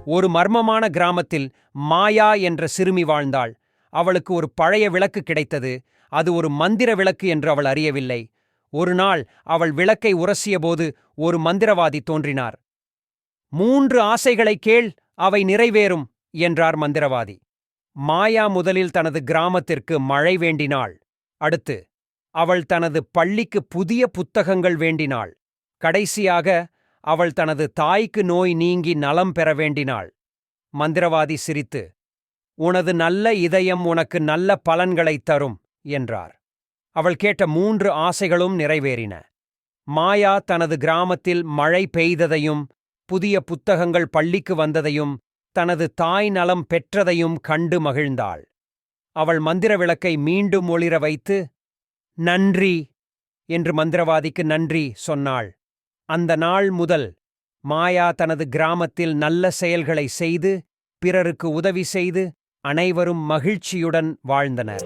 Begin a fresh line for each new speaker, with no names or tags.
ஒரு மர்மமான கிராமத்தில் மாயா என்ற சிறுமி வாழ்ந்தாள். அவளுக்கு ஒரு பழைய விளக்கு கிடைத்தது. அது ஒரு மந்திர விளக்கு என்று அவள் அறியவில்லை. ஒரு நாள் அவள் விளக்கை உரசியபோது ஒரு மந்திரவாதி தோன்றினார். 3 ஆசைகளைக் கேள், அவை நிறைவேறும் என்றார் மந்திரவாதி. மாயா முதலில் தனது கிராமத்திற்கு மழை வேண்டினாள். அடுத்து அவள் தனது பள்ளிக்கு புதிய புத்தகங்கள் வேண்டினாள். கடைசியாக அவள் தனது தாய்க்கு நோய் நீங்கி நலம் பெற வேண்டினாள். மந்திரவாதி சிரித்து, உனது நல்ல இதயம் உனக்கு நல்ல பலன்களைத் தரும் என்றார். அவள் கேட்ட 3 ஆசைகளும் நிறைவேறின. மாயா தனது கிராமத்தில் மழை பெய்ததையும் புதிய புத்தகங்கள் பள்ளிக்கு வந்ததையும் தனது தாய் நலம் பெற்றதையும் கண்டு மகிழ்ந்தாள். அவள் மந்திர விளக்கை மீண்டும் ஒளிர வைத்து, நன்றி என்று மந்திரவாதிக்கு நன்றி சொன்னாள். அந்த நாள் முதல் மாயா தனது கிராமத்தில் நல்ல செயல்களை செய்து பிறருக்கு உதவி செய்து அனைவரும் மகிழ்ச்சியுடன் வாழ்ந்தனர்.